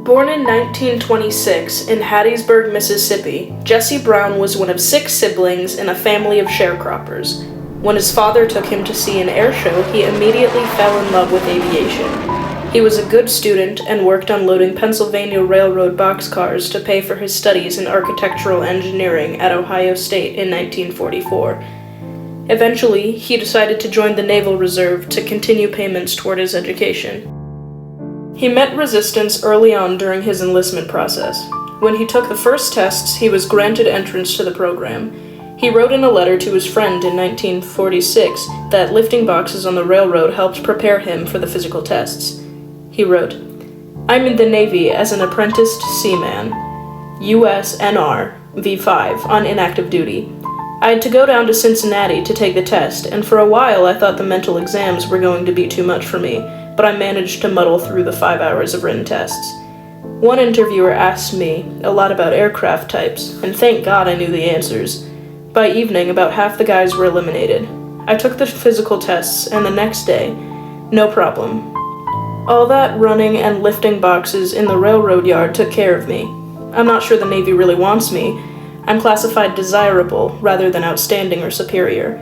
Born in 1926 in Hattiesburg, Mississippi, Jesse Brown was one of 6 siblings in a family of sharecroppers. When his father took him to see an air show, he immediately fell in love with aviation. He was a good student and worked unloading Pennsylvania Railroad boxcars to pay for his studies in architectural engineering at Ohio State in 1944. Eventually, he decided to join the Naval Reserve to continue payments toward his education. He met resistance early on during his enlistment process. When he took the first tests, he was granted entrance to the program. He wrote in a letter to his friend in 1946 that lifting boxes on the railroad helped prepare him for the physical tests. He wrote, "I'm in the Navy as an apprenticed seaman, USNR V5, on inactive duty. I had to go down to Cincinnati to take the test, and for a while I thought the mental exams were going to be too much for me, but I managed to muddle through the 5 hours of written tests. One interviewer asked me a lot about aircraft types, and thank God I knew the answers. By evening, about half the guys were eliminated. I took the physical tests, and the next day, no problem. All that running and lifting boxes in the railroad yard took care of me. I'm not sure the Navy really wants me. I'm classified desirable rather than outstanding or superior.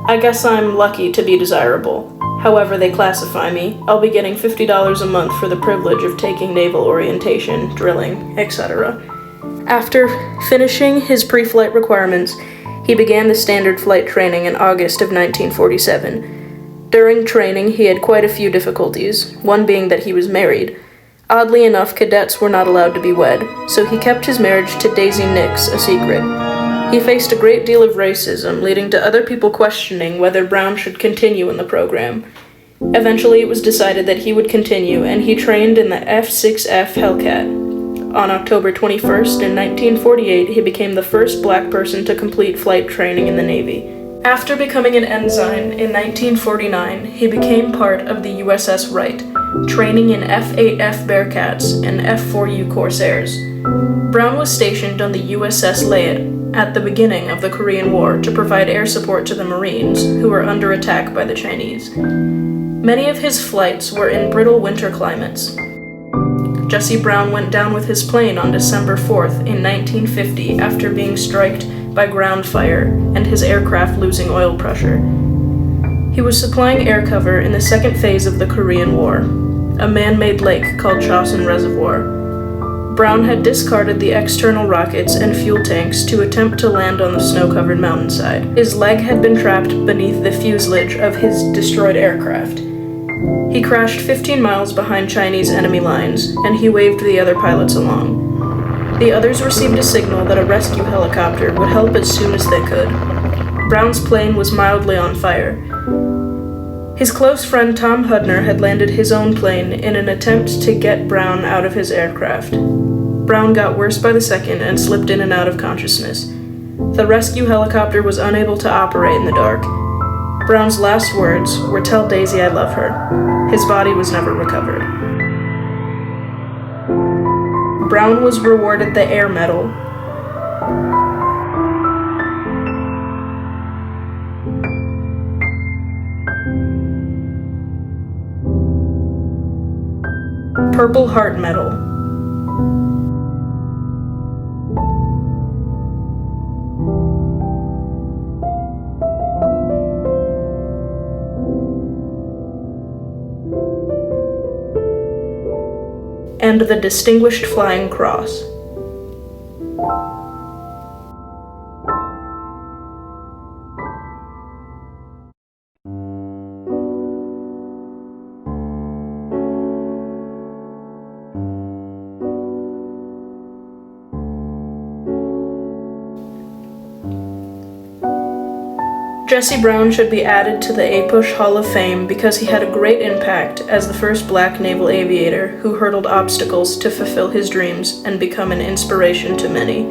I guess I'm lucky to be desirable. However they classify me, I'll be getting $50 a month for the privilege of taking naval orientation, drilling, etc." After finishing his pre-flight requirements, he began the standard flight training in August of 1947. During training, he had quite a few difficulties, one being that he was married. Oddly enough, cadets were not allowed to be wed, so he kept his marriage to Daisy Nix a secret. He faced a great deal of racism, leading to other people questioning whether Brown should continue in the program. Eventually, it was decided that he would continue, and he trained in the F-6F Hellcat. On October 21st, in 1948, he became the first black person to complete flight training in the Navy. After becoming an ensign in 1949, he became part of the USS Wright, training in F-8F Bearcats and F-4U Corsairs. Brown was stationed on the USS Layet at the beginning of the Korean War to provide air support to the Marines, who were under attack by the Chinese. Many of his flights were in brittle winter climates. Jesse Brown went down with his plane on December 4th in 1950 after being striked by ground fire and his aircraft losing oil pressure. He was supplying air cover in the second phase of the Korean War, a man-made lake called Naval Reserve. Brown had discarded the external rockets and fuel tanks to attempt to land on the snow-covered mountainside. His leg had been trapped beneath the fuselage of his destroyed aircraft. He crashed 15 miles behind Chinese enemy lines, and he waved the other pilots along. The others received a signal that a rescue helicopter would help as soon as they could. Brown's plane was mildly on fire. His close friend Tom Hudner had landed his own plane in an attempt to get Brown out of his aircraft. Brown got worse by the second and slipped in and out of consciousness. The rescue helicopter was unable to operate in the dark. Brown's last words were, "Tell Daisy I love her." His body was never recovered. Brown was rewarded the Air Medal. Purple Heart Medal. And the Distinguished Flying Cross. Jesse Brown should be added to the APUSH Hall of Fame because he had a great impact as the first black naval aviator who hurdled obstacles to fulfill his dreams and become an inspiration to many.